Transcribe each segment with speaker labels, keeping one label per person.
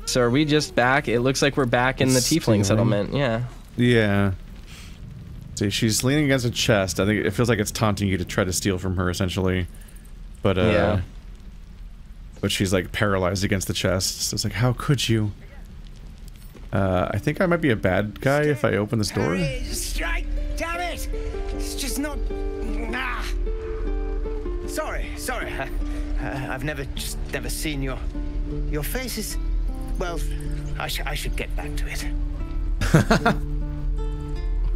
Speaker 1: So are we just back? It looks like we're back in the tiefling settlement. Yeah.
Speaker 2: Yeah. See, she's leaning against a chest. I think it feels like it's taunting you to try to steal from her, essentially. But,
Speaker 1: yeah.
Speaker 2: But she's, like, paralyzed against the chest. So it's like, how could you? I think I might be a bad guy if I open this door.
Speaker 3: Strike! Damn it! It's just not... Ah. Sorry. I've never seen your face is... Well, I should get back to it.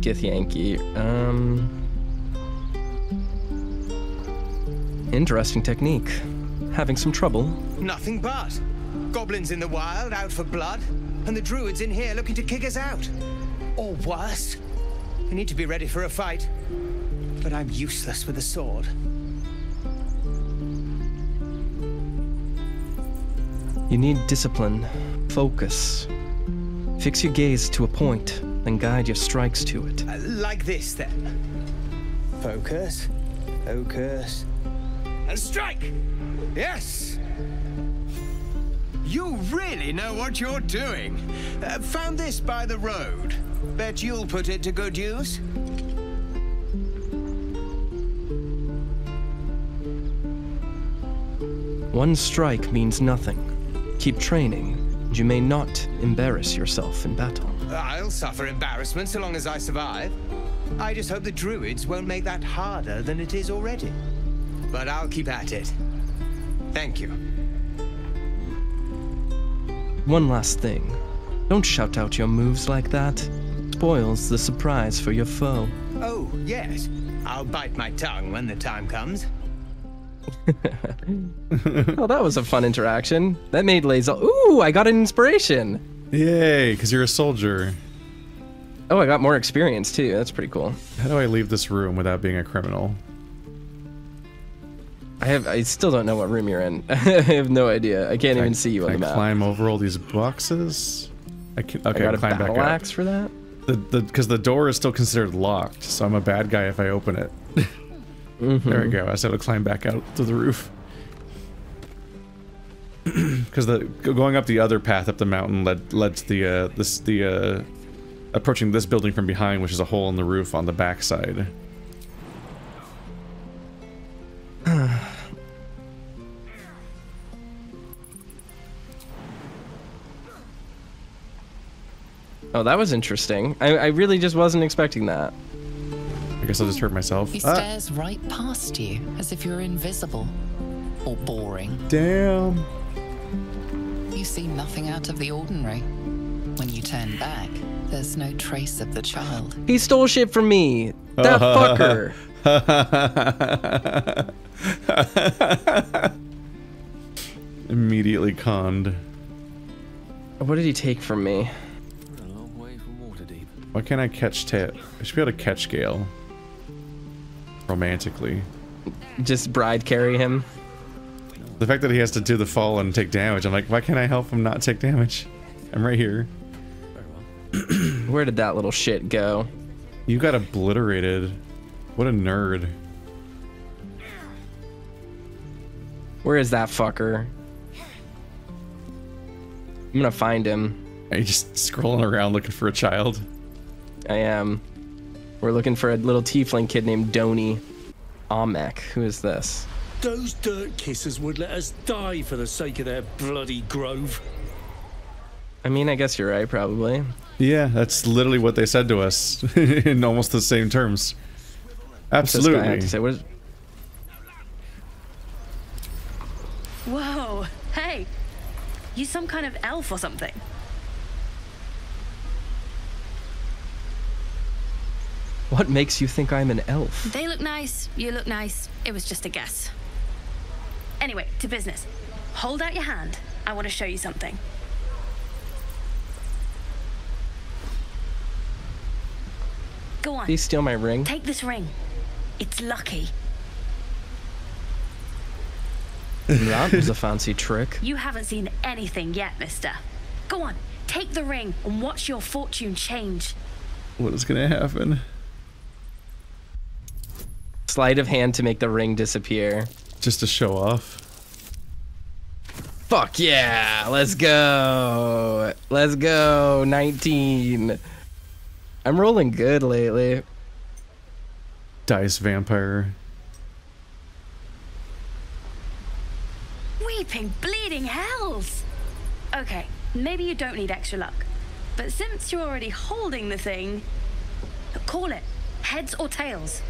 Speaker 1: Gith Yankee. Interesting technique. Having some trouble.
Speaker 3: Nothing but. Goblins in the wild out for blood, and the druids in here looking to kick us out. Or worse. We need to be ready for a fight. But I'm useless with a sword.
Speaker 1: You need discipline, focus. Fix your gaze to a point, then guide your strikes to it.
Speaker 3: Like this, then. Focus. And strike! Yes! You really know what you're doing. Found this by the road. Bet you'll put it to good use.
Speaker 1: One strike means nothing. Keep training, and you may not embarrass yourself in battle.
Speaker 3: I'll suffer embarrassment so long as I survive. I just hope the druids won't make that harder than it is already. But I'll keep at it. Thank you.
Speaker 1: One last thing. Don't shout out your moves like that. Spoils the surprise for your foe.
Speaker 3: Oh, yes. I'll bite my tongue when the time comes.
Speaker 1: Oh, that was a fun interaction. That made Lazel... Ooh, I got an inspiration!
Speaker 2: Yay, because you're a soldier.
Speaker 1: Oh, I got more experience, too. That's pretty cool.
Speaker 2: How do I leave this room without being a criminal?
Speaker 1: I still don't know what room you're in. I have no idea. I can't even see you on the map.
Speaker 2: Can I climb over all these boxes? Okay,
Speaker 1: I got a
Speaker 2: climb back
Speaker 1: battle
Speaker 2: up.
Speaker 1: axe for that?
Speaker 2: Because the door is still considered locked, so I'm a bad guy if I open it. There we go. I just have to climb back out to the roof. Because going up the other path up the mountain led to the approaching this building from behind, which is a hole in the roof on the back side.
Speaker 1: Oh, that was interesting. I really just wasn't expecting that.
Speaker 2: I guess I'll just hurt myself.
Speaker 4: He stares right past you, as if you're invisible. Or boring.
Speaker 2: Damn.
Speaker 4: You see nothing out of the ordinary. When you turn back, there's no trace of the child.
Speaker 1: He stole shit from me! That fucker!
Speaker 2: Immediately conned.
Speaker 1: What did he take from me?
Speaker 2: Why can't I catch Tit? I should be able to catch Gale. Romantically.
Speaker 1: Just bride carry him?
Speaker 2: The fact that he has to do the fall and take damage, I'm like, why can't I help him not take damage? I'm right here.
Speaker 1: Where did that little shit go?
Speaker 2: You got obliterated. What a nerd.
Speaker 1: Where is that fucker? I'm gonna find him.
Speaker 2: Are you just scrolling around looking for a child?
Speaker 1: I am. We're looking for a little tiefling kid named Doni. Amek. Who is this?
Speaker 5: Those dirt kissers would let us die for the sake of their bloody grove.
Speaker 1: I mean, I guess you're right, probably.
Speaker 2: Yeah, that's literally what they said to us in almost the same terms. Absolutely.
Speaker 1: What's this guy have to say? What is...
Speaker 6: Whoa, hey, you some kind of elf or something?
Speaker 1: What makes you think I'm an elf?
Speaker 6: They look nice, you look nice. It was just a guess. Anyway, to business. Hold out your hand. I want to show you something. Go on.
Speaker 1: Please steal my ring.
Speaker 6: Take this ring. It's lucky.
Speaker 1: That was a fancy trick.
Speaker 6: You haven't seen anything yet, mister. Go on, take the ring and watch your fortune change.
Speaker 2: What is gonna happen?
Speaker 1: Sleight of hand to make the ring disappear.
Speaker 2: Just to show off.
Speaker 1: Fuck yeah! Let's go! Let's go! 19. I'm rolling good lately.
Speaker 2: Dice vampire.
Speaker 6: Weeping, bleeding hells! Okay, maybe you don't need extra luck. But since you're already holding the thing, call it heads or tails.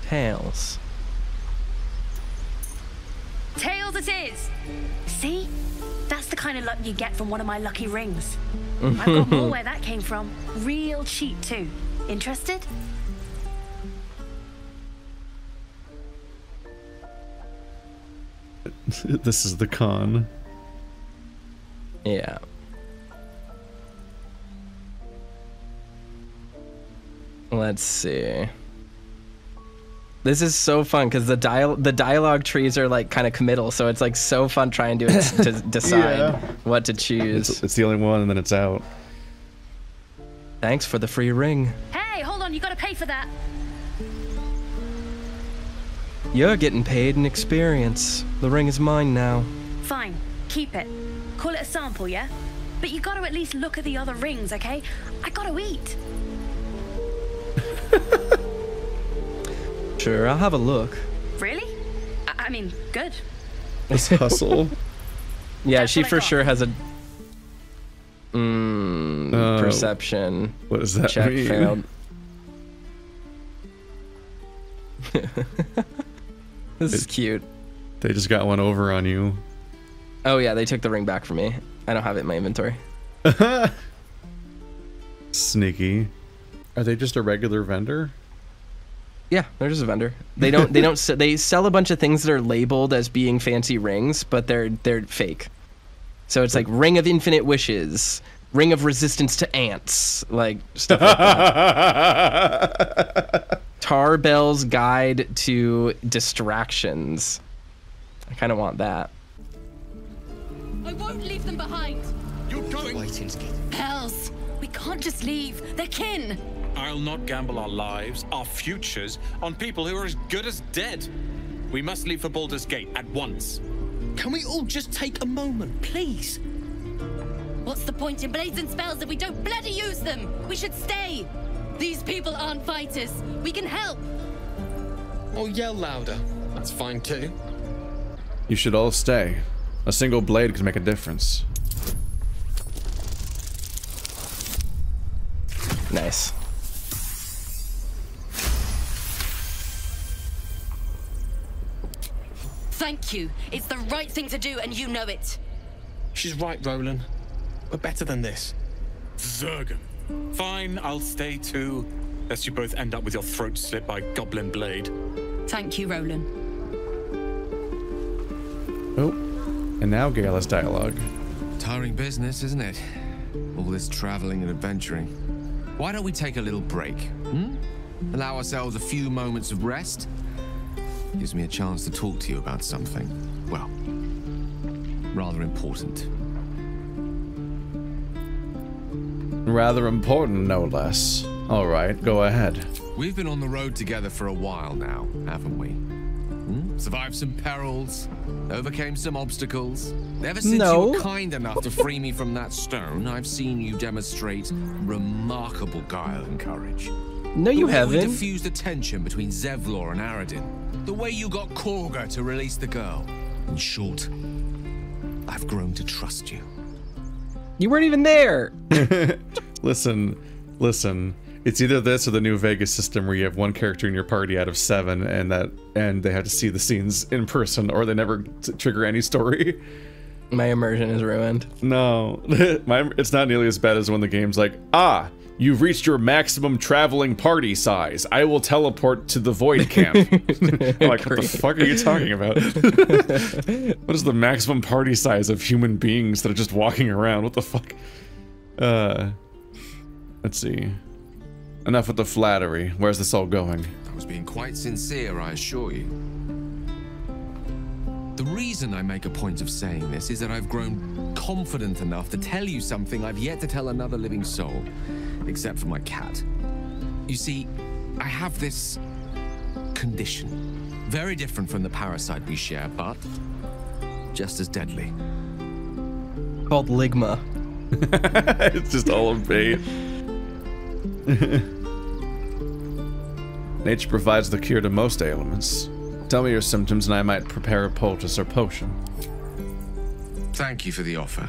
Speaker 1: Tails.
Speaker 6: Tails it is! See? That's the kind of luck you get from one of my lucky rings. I've got more where that came from. Real cheap too. Interested?
Speaker 2: This is the con.
Speaker 1: Yeah. Let's see. This is so fun because the dialogue trees are like kind of committal, so it's like so fun trying to decide what to choose.
Speaker 2: It's the only one, and then it's out.
Speaker 1: Thanks for the free ring.
Speaker 6: Hey, hold on, you gotta pay for that.
Speaker 1: You're getting paid in experience. The ring is mine now.
Speaker 6: Fine, keep it. Call it a sample, yeah? But you gotta at least look at the other rings, okay? I gotta eat.
Speaker 1: Sure, I'll have a look.
Speaker 6: Really? I mean, good.
Speaker 2: Let's hustle.
Speaker 1: Yeah,
Speaker 6: That's
Speaker 1: she
Speaker 6: what I
Speaker 1: for
Speaker 6: got.
Speaker 1: sure has a perception.
Speaker 2: What does that
Speaker 1: check
Speaker 2: mean?
Speaker 1: failed. This is cute.
Speaker 2: They just got one over on you.
Speaker 1: Oh yeah, they took the ring back from me. I don't have it in my inventory.
Speaker 2: Sneaky. Are they just a regular vendor?
Speaker 1: Yeah, they're just a vendor. They sell a bunch of things that are labeled as being fancy rings, but they're fake. So it's like Ring of Infinite Wishes, Ring of Resistance to Ants, like stuff like that. Tarbell's Guide to Distractions. I kind of want that.
Speaker 7: I won't leave them behind.
Speaker 5: You're going.
Speaker 7: Hells, we can't just leave. They're kin.
Speaker 5: I'll not gamble our lives, our futures, on people who are as good as dead. We must leave for Baldur's Gate at once.
Speaker 8: Can we all just take a moment, please?
Speaker 7: What's the point in blades and spells if we don't bloody use them? We should stay. These people aren't fighters. We can help.
Speaker 8: Or yell louder. That's fine too.
Speaker 2: You should all stay. A single blade can make a difference.
Speaker 1: Nice.
Speaker 7: Thank you. It's the right thing to do, and you know it.
Speaker 8: She's right, Roland. We're better than this.
Speaker 5: Zergan. Fine, I'll stay too. Lest you both end up with your throat slit by Goblin Blade.
Speaker 7: Thank you, Roland.
Speaker 2: Oh, and now Gale has dialogue.
Speaker 9: Tiring business, isn't it? All this traveling and adventuring. Why don't we take a little break? Allow ourselves a few moments of rest? Gives me a chance to talk to you about something, well, rather important.
Speaker 2: Rather important, no less. All right, go ahead.
Speaker 9: We've been on the road together for a while now, haven't we? Survived some perils, overcame some obstacles. Ever since you were kind enough to free me from that stone, I've seen you demonstrate remarkable guile and courage.
Speaker 1: No, you haven't.
Speaker 9: The way we diffused the tension between Zevlor and Aradin. The way you got Korga to release the girl. In short, I've grown to trust you.
Speaker 1: You weren't even there.
Speaker 2: Listen. It's either this or the new Vegas system where you have one character in your party out of 7 and they have to see the scenes in person or they never trigger any story.
Speaker 1: My immersion is ruined.
Speaker 2: No, it's not nearly as bad as when the game's like, you've reached your maximum traveling party size. I will teleport to the Void Camp. I'm like, what the fuck are you talking about? What is the maximum party size of human beings that are just walking around? What the fuck? Let's see. Enough with the flattery. Where's this all going?
Speaker 9: I was being quite sincere, I assure you. The reason I make a point of saying this is that I've grown confident enough to tell you something I've yet to tell another living soul, except for my cat. You see, I have this condition. Very different from the parasite we share, but just as deadly.
Speaker 1: Called ligma.
Speaker 2: It's just all a bait. Nature provides the cure to most ailments. Tell me your symptoms and I might prepare a poultice or potion.
Speaker 9: Thank you for the offer,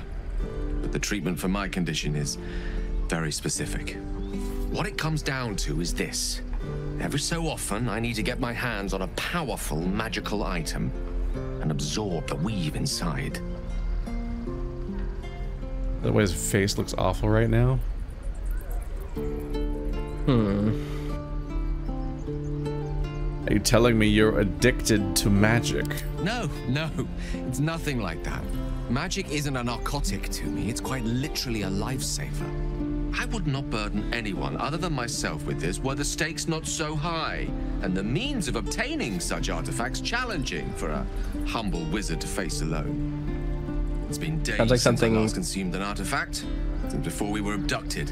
Speaker 9: but the treatment for my condition is very specific. What it comes down to is this. Every so often, I need to get my hands on a powerful magical item and absorb the weave inside.
Speaker 2: The way his face looks awful right now. Are you telling me you're addicted to magic?
Speaker 9: No, it's nothing like that. Magic isn't a narcotic to me, it's quite literally a lifesaver. I would not burden anyone other than myself with this were the stakes not so high, and the means of obtaining such artifacts challenging for a humble wizard to face alone. It's been days since I last consumed an artifact, since before we were abducted.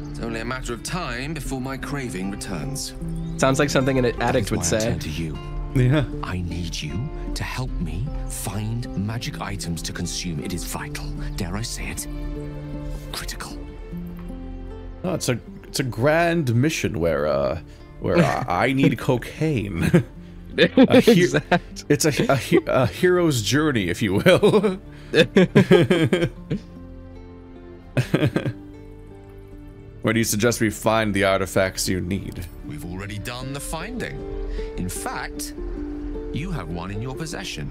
Speaker 9: It's only a matter of time before my craving returns.
Speaker 1: Sounds like something an addict would say.
Speaker 9: I turn to you.
Speaker 2: Yeah.
Speaker 9: I need you to help me find magic items to consume. It is vital. Dare I say it? Critical.
Speaker 2: Oh, it's a grand mission where I need cocaine. It's a hero's journey, if you will. Where do you suggest we find the artifacts you need?
Speaker 9: We've already done the finding. In fact, you have one in your possession.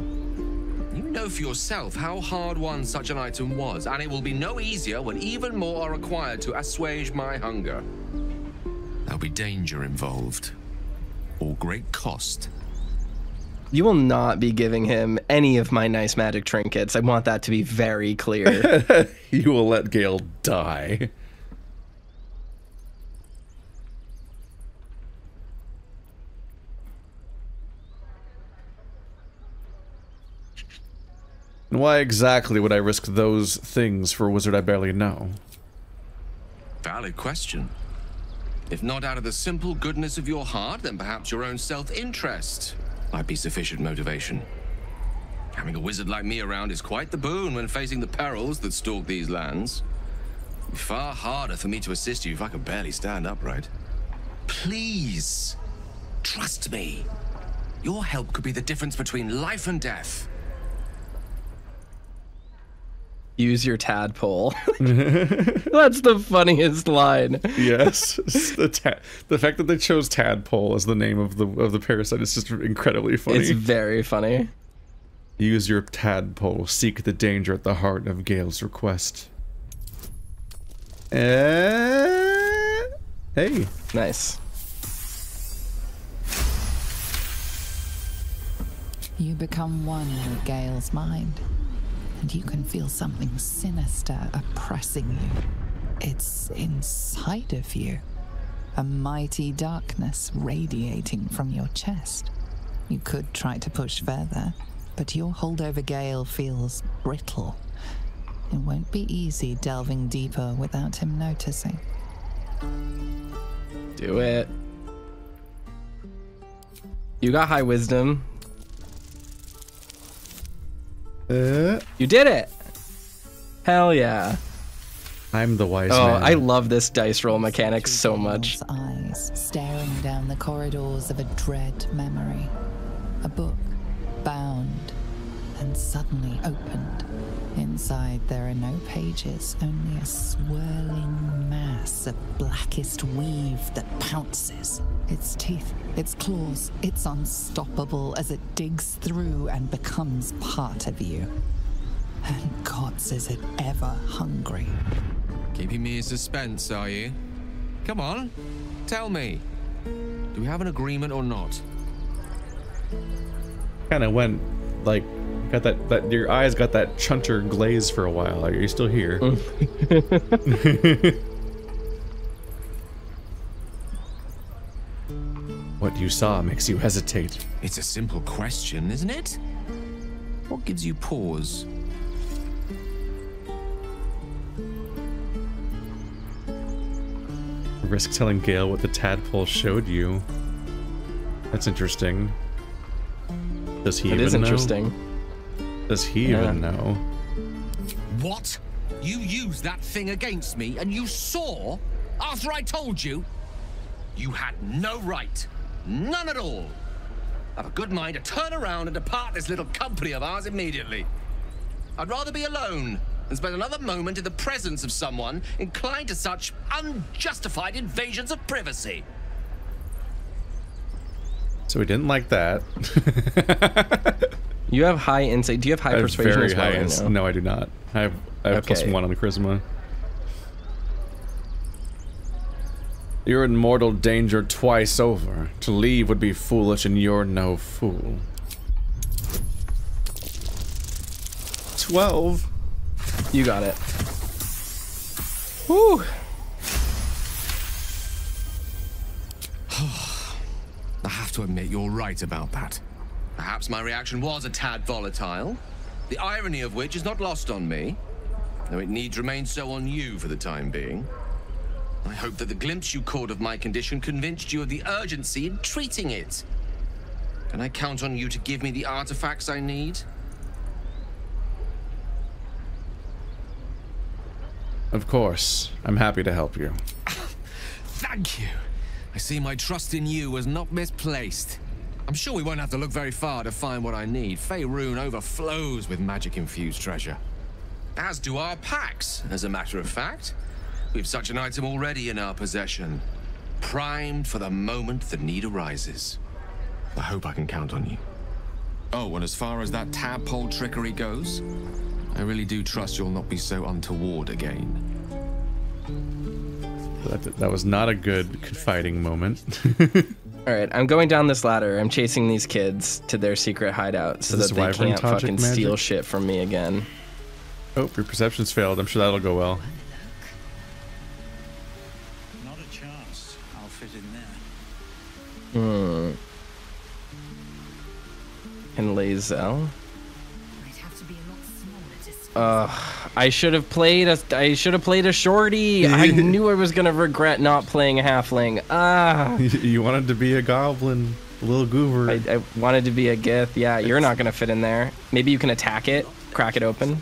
Speaker 9: You know for yourself how hard won such an item was, and it will be no easier when even more are required to assuage my hunger. There'll be danger involved, or great cost.
Speaker 1: You will not be giving him any of my nice magic trinkets. I want that to be very clear.
Speaker 2: You will let Gale die. And why exactly would I risk those things for a wizard I barely know?
Speaker 9: Valid question. If not out of the simple goodness of your heart, then perhaps your own self-interest might be sufficient motivation. Having a wizard like me around is quite the boon when facing the perils that stalk these lands. It'd be far harder for me to assist you if I could barely stand upright. Please, trust me. Your help could be the difference between life and death.
Speaker 1: Use your tadpole. That's the funniest line.
Speaker 2: Yes, the fact that they chose tadpole as the name of the parasite is just incredibly funny.
Speaker 1: It's very funny.
Speaker 2: Use your tadpole. Seek the danger at the heart of Gale's request. Hey.
Speaker 1: Nice.
Speaker 4: You become one with Gale's mind, and you can feel something sinister oppressing you. It's inside of you, a mighty darkness radiating from your chest. You could try to push further, but your hold over Gale feels brittle. It won't be easy delving deeper without him noticing.
Speaker 1: Do it. You got high wisdom. You did it! Hell yeah.
Speaker 2: I'm the wise
Speaker 1: man.
Speaker 2: man.
Speaker 1: I love this dice roll mechanic so much.
Speaker 4: Eyes staring down the corridors of a dread memory. A book, bound, and suddenly opened. Inside there are no pages, only a swirling mass of blackest weave that pounces. Its teeth, its claws, it's unstoppable as it digs through and becomes part of you. And gods, is it ever hungry.
Speaker 9: Keeping me in suspense, are you? Come on, tell me. Do we have an agreement or not?
Speaker 2: Kind of went, like, got that your eyes got that chunter glaze for a while. Are you still here? What you saw makes you hesitate.
Speaker 9: It's a simple question, isn't it? What gives you pause?
Speaker 2: Risk telling Gale what the tadpole showed you. That's interesting. Does he
Speaker 1: It
Speaker 2: even
Speaker 1: is
Speaker 2: know?
Speaker 1: interesting.
Speaker 2: Does he even know?
Speaker 9: What? You used that thing against me and you saw after I told you? You had no right. None at all. I've a good mind to turn around and depart this little company of ours immediately. I'd rather be alone than spend another moment in the presence of someone inclined to such unjustified invasions of privacy.
Speaker 2: So he didn't like that.
Speaker 1: You have high insight. Do you have high persuasion
Speaker 2: very
Speaker 1: as well?
Speaker 2: high
Speaker 1: Or no?
Speaker 2: No, I do not. I have
Speaker 1: Okay.
Speaker 2: +1 on the charisma. You're in mortal danger twice over. To leave would be foolish, and you're no fool. 12.
Speaker 1: You got it. Woo!
Speaker 9: I have to admit you're right about that. Perhaps my reaction was a tad volatile, the irony of which is not lost on me, though it needs remain so on you for the time being. I hope that the glimpse you caught of my condition convinced you of the urgency in treating it. Can I count on you to give me the artifacts I need?
Speaker 2: Of course. I'm happy to help you.
Speaker 9: Thank you. I see my trust in you was not misplaced. I'm sure we won't have to look very far to find what I need. Faerun overflows with magic-infused treasure. As do our packs, as a matter of fact. We've such an item already in our possession. Primed for the moment the need arises. I hope I can count on you. Oh, and as far as that tadpole trickery goes, I really do trust you'll not be so untoward again.
Speaker 2: That was not a good confiding moment.
Speaker 1: Alright, I'm going down this ladder. I'm chasing these kids to their secret hideout so that they can't fucking steal shit from me again.
Speaker 2: Oh, your perception's failed. I'm sure that'll go well.
Speaker 10: Not a chance. I'll fit in there.
Speaker 1: And Lae'zel. I should have played a shorty. I knew I was gonna regret not playing a halfling.
Speaker 2: You wanted to be a goblin, a little goober.
Speaker 1: I wanted to be a gith. Yeah, you're not gonna fit in there. Maybe you can attack it, crack it open.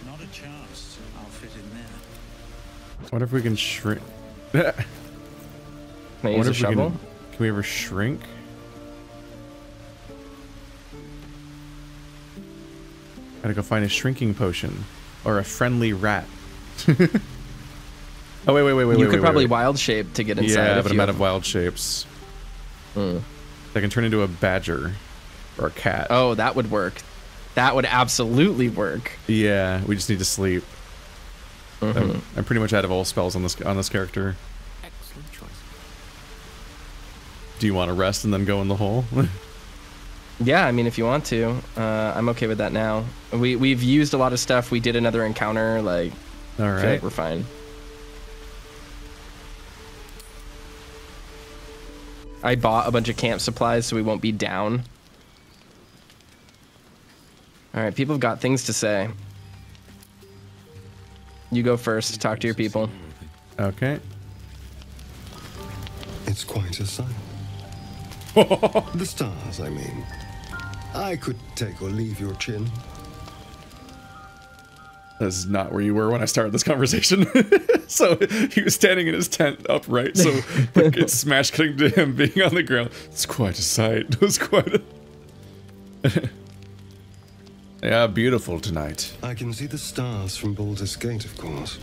Speaker 10: Not a chance. I'll fit in there.
Speaker 2: What if we can shrink?
Speaker 1: Can I use a shovel?
Speaker 2: Can we ever shrink? Gotta go find a shrinking potion. Or a friendly rat. Oh, wait.
Speaker 1: You could probably wild shape to get inside.
Speaker 2: Yeah, but I'm out of wild shapes. I can turn into a badger. Or a cat.
Speaker 1: Oh, that would work. That would absolutely work.
Speaker 2: Yeah, we just need to sleep. I'm pretty much out of all spells on this character.
Speaker 9: Excellent choice.
Speaker 2: Do you want to rest and then go in the hole?
Speaker 1: Yeah, I mean, if you want to, I'm okay with that now. We've used a lot of stuff. We did another encounter. Like,
Speaker 2: all right,
Speaker 1: I feel like we're fine. I bought a bunch of camp supplies so we won't be down. All right, people have got things to say. You go first. Talk to your people.
Speaker 2: Okay.
Speaker 11: It's quite a sight. The stars, I mean. I could take or leave your chin.
Speaker 2: That's not where you were when I started this conversation. So he was standing in his tent upright, so it's smash cutting to him being on the ground. It's quite a sight. It was quite a... Yeah, beautiful tonight.
Speaker 11: I can see the stars from Baldur's Gate, of course.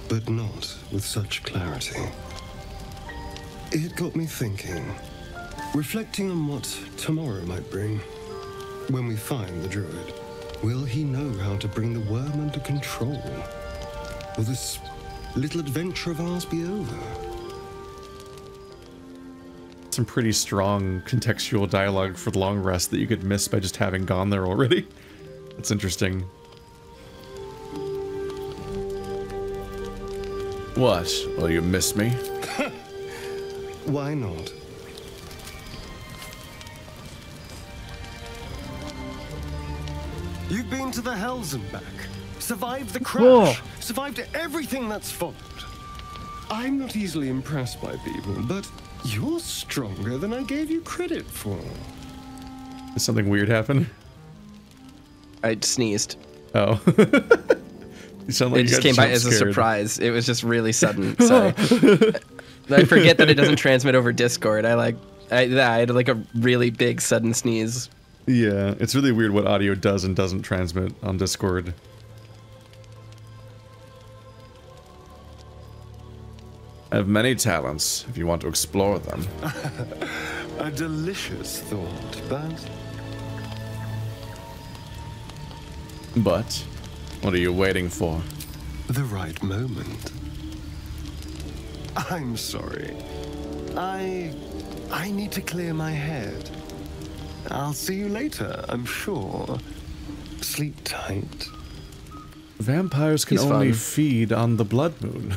Speaker 11: But not with such clarity. It got me thinking. Reflecting on what tomorrow might bring. When we find the druid, will he know how to bring the worm under control? Will this little adventure of ours be over?
Speaker 2: Some pretty strong contextual dialogue for the long rest that you could miss by just having gone there already. That's interesting. What? Will you miss me?
Speaker 11: Why not? You've been to the Hells and back. Survived the crash. Survived everything that's followed. I'm not easily impressed by people, but you're stronger than I gave you credit for.
Speaker 2: Did something weird happen?
Speaker 1: I sneezed.
Speaker 2: Oh. You sound like
Speaker 1: it just came by as a surprise. It was just really sudden. Sorry. I forget that it doesn't transmit over Discord. I had like a really big sudden sneeze.
Speaker 2: Yeah, it's really weird what audio does and doesn't transmit on Discord. I have many talents if you want to explore them.
Speaker 11: A delicious thought,
Speaker 2: But what are you waiting for?
Speaker 11: The right moment. I'm sorry. I need to clear my head. I'll see you later, I'm sure. Sleep tight.
Speaker 2: Vampires can only feed on the blood moon.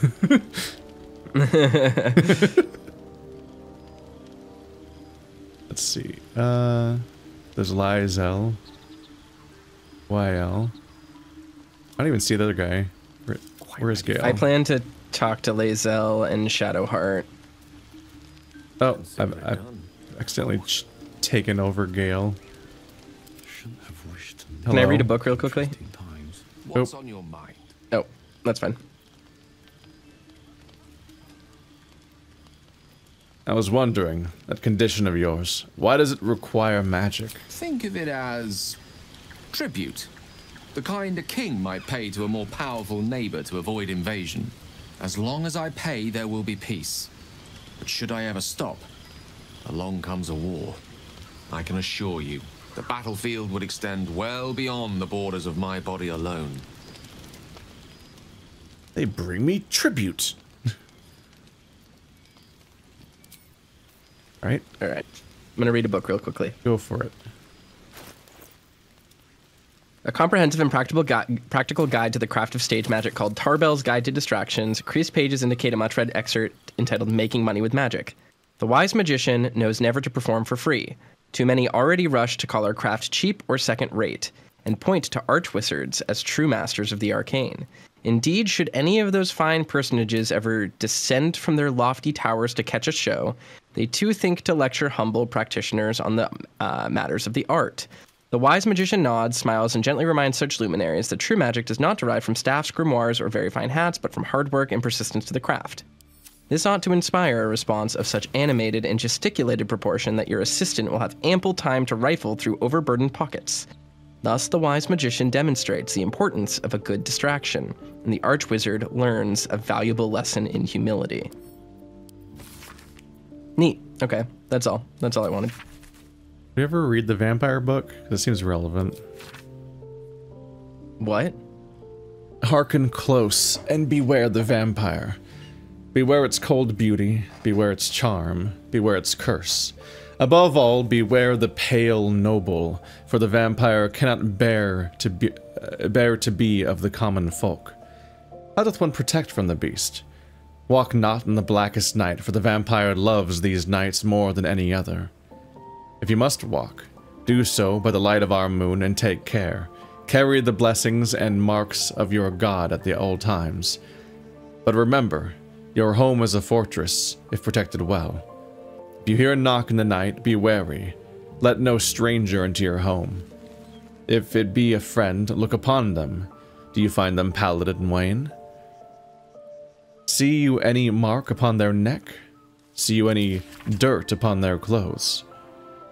Speaker 2: Let's see. There's Lizel. YL. I don't even see the other guy. Where's Gale?
Speaker 1: I plan to talk to Lae'zel and Shadowheart.
Speaker 2: Oh, I've accidentally taken over Gale.
Speaker 1: Can I read a book real quickly?
Speaker 9: What's on your mind?
Speaker 1: Oh, that's fine.
Speaker 2: I was wondering, that condition of yours, why does it require magic?
Speaker 9: Think of it as tribute. The kind a king might pay to a more powerful neighbor to avoid invasion. As long as I pay, there will be peace. But should I ever stop, along comes a war. I can assure you, the battlefield would extend well beyond the borders of my body alone.
Speaker 2: They bring me tribute. All right.
Speaker 1: I'm going to read a book real quickly.
Speaker 2: Go for it.
Speaker 1: A comprehensive and practical guide to the craft of stage magic called Tarbell's Guide to Distractions. Creased pages indicate a much-read excerpt entitled Making Money with Magic. The wise magician knows never to perform for free. Too many already rush to call our craft cheap or second-rate, and point to arch-wizards as true masters of the arcane. Indeed, should any of those fine personages ever descend from their lofty towers to catch a show, they too think to lecture humble practitioners on the matters of the art. The wise magician nods, smiles, and gently reminds such luminaries that true magic does not derive from staffs, grimoires, or very fine hats, but from hard work and persistence to the craft. This ought to inspire a response of such animated and gesticulated proportion that your assistant will have ample time to rifle through overburdened pockets. Thus, the wise magician demonstrates the importance of a good distraction, and the archwizard learns a valuable lesson in humility. Neat. Okay, that's all. That's all I wanted.
Speaker 2: Do you ever read the vampire book? This seems relevant.
Speaker 1: What?
Speaker 2: Hearken close and beware the vampire. Beware its cold beauty, beware its charm, beware its curse. Above all, beware the pale noble, for the vampire cannot bear to be of the common folk. How doth one protect from the beast? Walk not in the blackest night, for the vampire loves these nights more than any other. If you must walk, do so by the light of our moon, and take care. Carry the blessings and marks of your god at the old times. But remember, your home is a fortress, if protected well. If you hear a knock in the night, be wary. Let no stranger into your home. If it be a friend, look upon them. Do you find them pallid and wan? See you any mark upon their neck? See you any dirt upon their clothes?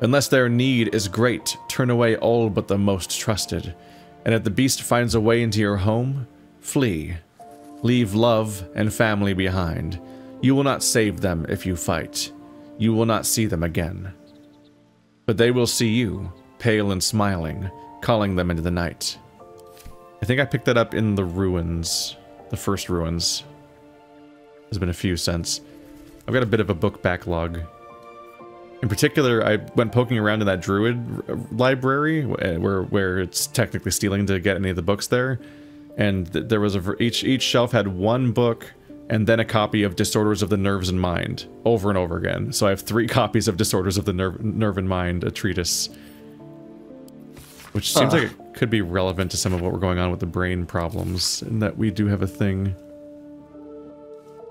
Speaker 2: Unless their need is great, turn away all but the most trusted. And if the beast finds a way into your home, flee. Leave love and family behind. You will not save them if you fight. You will not see them again. But they will see you, pale and smiling, calling them into the night. I think I picked that up in the ruins. The first ruins. There's been a few since. I've got a bit of a book backlog. In particular, I went poking around in that druid library, where it's technically stealing to get any of the books there. And there was each shelf had one book, and then a copy of Disorders of the Nerves and Mind, over and over again. So I have 3 copies of Disorders of the Nerve and Mind, a treatise. Which seems like it could be relevant to some of what we're going on with the brain problems, and that we do have a thing.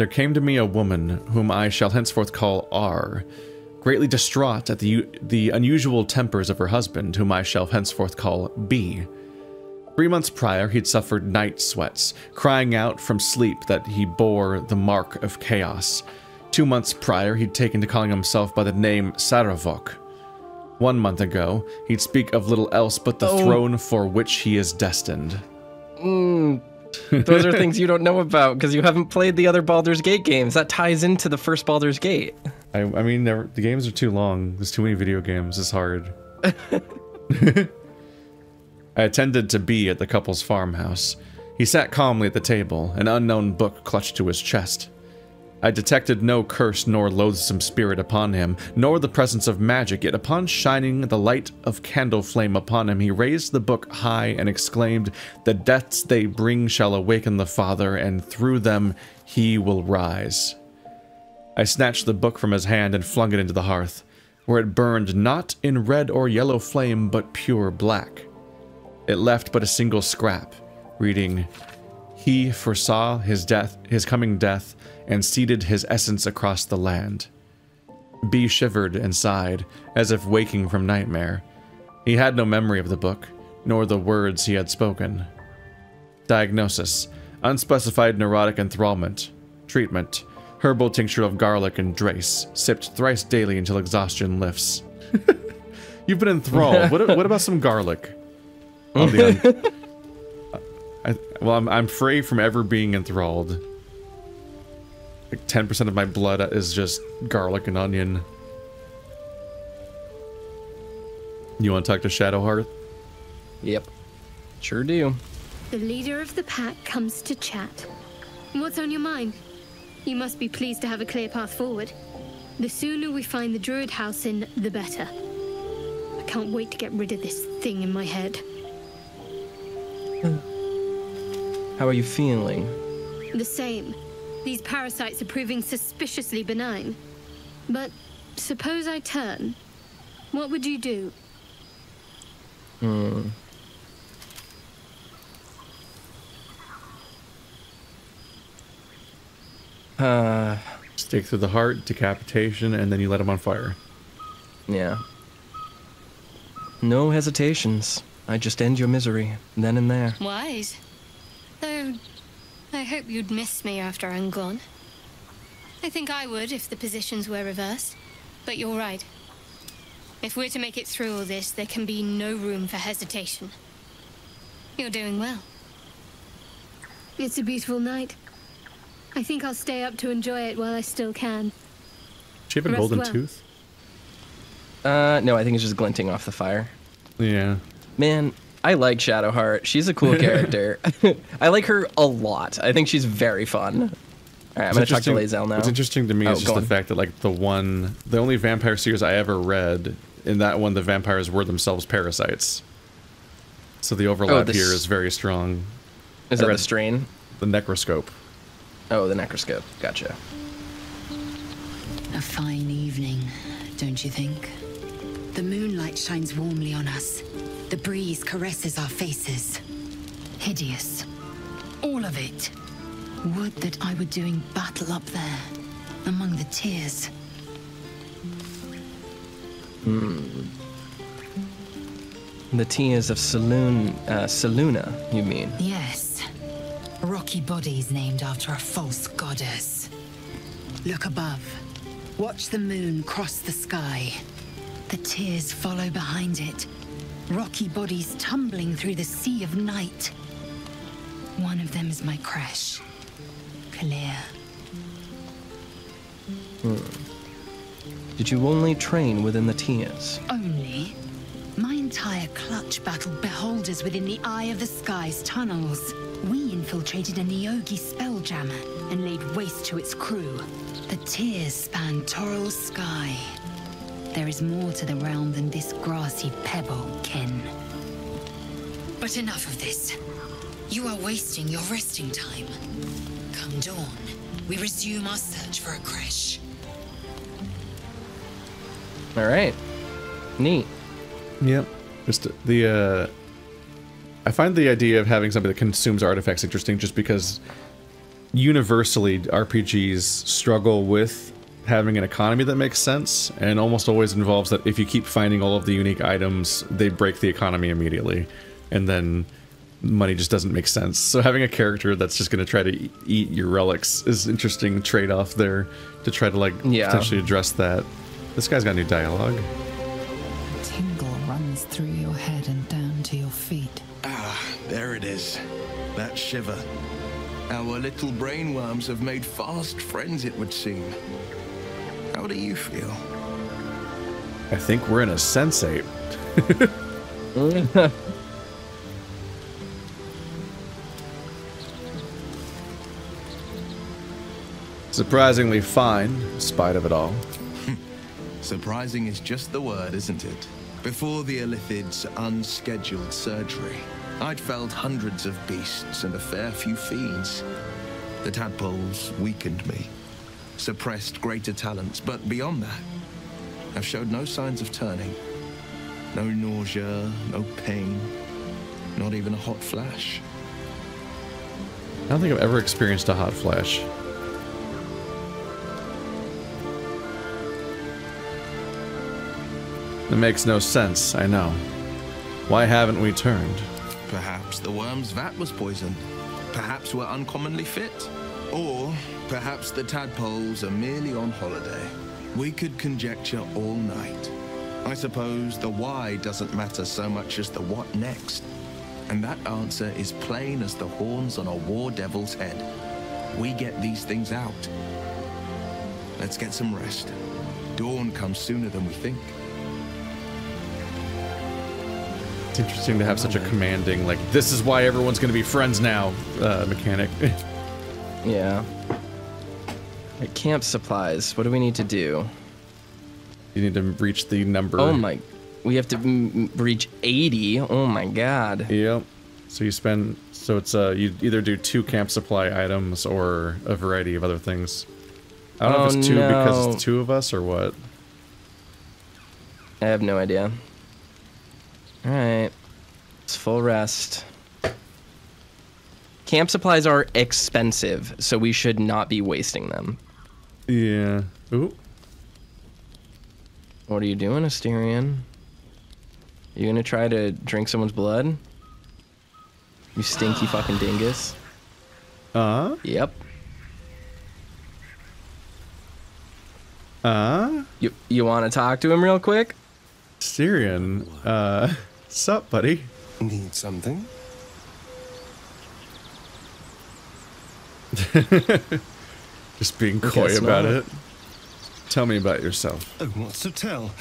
Speaker 2: There came to me a woman, whom I shall henceforth call R, greatly distraught at the unusual tempers of her husband, whom I shall henceforth call B. 3 months prior, he'd suffered night sweats, crying out from sleep that he bore the mark of chaos. 2 months prior, he'd taken to calling himself by the name Saravok. 1 month ago, he'd speak of little else but the throne for which he is destined.
Speaker 1: Those are things you don't know about because you haven't played the other Baldur's Gate games. That ties into the first Baldur's Gate.
Speaker 2: I mean, the games are too long. There's too many video games. It's hard. I attended to B at the couple's farmhouse. He sat calmly at the table, an unknown book clutched to his chest. I detected no curse nor loathsome spirit upon him, nor the presence of magic, yet upon shining the light of candle flame upon him, he raised the book high and exclaimed, "The deaths they bring shall awaken the Father, and through them he will rise." I snatched the book from his hand and flung it into the hearth, where it burned not in red or yellow flame, but pure black. It left but a single scrap, reading, "He foresaw his coming death, and seeded his essence across the land." B shivered and sighed, as if waking from nightmare. He had no memory of the book, nor the words he had spoken. Diagnosis: unspecified neurotic enthrallment. Treatment: herbal tincture of garlic and drace, sipped thrice daily until exhaustion lifts. You've been enthralled. What about some garlic? I'm free from ever being enthralled. Like 10% of my blood is just garlic and onion. You want to talk to Shadowheart?
Speaker 1: Yep. Sure do.
Speaker 12: The leader of the pack comes to chat. What's on your mind? You must be pleased to have a clear path forward. The sooner we find the druid house in, the better. I can't wait to get rid of this thing in my head.
Speaker 1: How are you feeling?
Speaker 12: The same. These parasites are proving suspiciously benign. But suppose I turn. What would you do?
Speaker 2: Stake through the heart, decapitation, and then you let him on fire.
Speaker 1: Yeah. No hesitations. I just end your misery, then and there.
Speaker 12: Wise. Though, I hope you'd miss me after I'm gone. I think I would if the positions were reversed. But you're right. If we're to make it through all this, there can be no room for hesitation. You're doing well. It's a beautiful night. I think I'll stay up to enjoy it while I still can.
Speaker 2: Does she have a golden tooth?
Speaker 1: No, I think it's just glinting off the fire.
Speaker 2: Yeah.
Speaker 1: Man, I like Shadowheart. She's a cool character. I like her a lot. I think she's very fun. All right, I'm going to talk to Lae'zel now.
Speaker 2: What's interesting to me is just the fact that, like, the only vampire series I ever read, in that one, the vampires were themselves parasites. So the overlap here is very strong.
Speaker 1: Is that the strain?
Speaker 2: The necroscope.
Speaker 1: Oh, the necroscope. Gotcha.
Speaker 13: A fine evening, don't you think? The moonlight shines warmly on us. The breeze caresses our faces. Hideous. All of it. Would that I were doing battle up there, among the tears.
Speaker 1: The tears of Seluna, you mean?
Speaker 13: Yes. Rocky bodies named after a false goddess. Look above. Watch the moon cross the sky. The tears follow behind it. Rocky bodies tumbling through the sea of night. One of them is my crash. Clear.
Speaker 1: Did you only train within the tears?
Speaker 13: Only? My entire clutch battled beholders within the eye of the sky's tunnels. We infiltrated a Neogi spelljammer and laid waste to its crew. The tears span Toral's sky. There is more to the realm than this grassy pebble, Ken. But enough of this. You are wasting your resting time. Come dawn, we resume our search for a crash.
Speaker 1: All right. Neat.
Speaker 2: Yep. Just I find the idea of having somebody that consumes artifacts interesting, just because universally RPGs struggle with having an economy that makes sense, and almost always involves that if you keep finding all of the unique items, they break the economy immediately, and then money just doesn't make sense. So having a character that's just going to try to eat your relics is an interesting trade-off there to try to, like, potentially address that. This guy's got new dialogue.
Speaker 4: A tingle runs through your head and down to your feet.
Speaker 14: Ah, there it is. That shiver. Our little brainworms have made fast friends, it would seem. How do you feel?
Speaker 2: I think we're in a sensate. Surprisingly fine, in spite of it all.
Speaker 14: Surprising is just the word, isn't it? Before the Illithid's unscheduled surgery, I'd felled hundreds of beasts and a fair few fiends. The tadpoles weakened me, suppressed greater talents, but beyond that, I've showed no signs of turning. No nausea, no pain, not even a hot flash.
Speaker 2: I don't think I've ever experienced a hot flash. It makes no sense, I know. Why haven't we turned?
Speaker 14: Perhaps the worm's vat was poisoned. Perhaps we're uncommonly fit. Or perhaps the tadpoles are merely on holiday. We could conjecture all night. I suppose the why doesn't matter so much as the what next. And that answer is plain as the horns on a war devil's head. We get these things out. Let's get some rest. Dawn comes sooner than we think.
Speaker 2: It's interesting to have such a commanding, like, this is why everyone's gonna be friends now, mechanic.
Speaker 1: Yeah. At camp supplies, what do we need to do?
Speaker 2: You need to reach the number.
Speaker 1: Oh my, we have to reach 80. Oh my god.
Speaker 2: Yep. So you spend, so it's, you either do 2 camp supply items or a variety of other things. I don't know if it's 2 because it's 2 of us or what.
Speaker 1: I have no idea. Alright. It's full rest. Camp supplies are expensive, so we should not be wasting them.
Speaker 2: Yeah. Ooh.
Speaker 1: What are you doing, Asterion? You gonna try to drink someone's blood? You stinky fucking dingus. Yep. You wanna talk to him real quick?
Speaker 2: Asterion, sup, buddy?
Speaker 11: Need something?
Speaker 2: Just being coy about it. Tell me about yourself.
Speaker 11: Oh, what's to tell?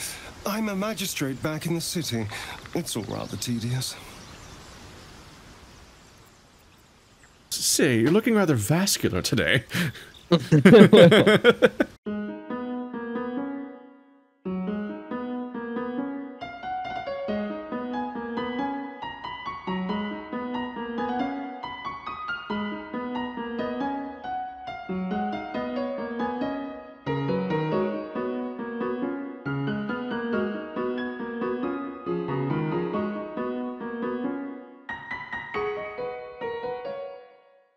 Speaker 11: I'm a magistrate back in the city. It's all rather tedious.
Speaker 2: Say, you're looking rather vascular today.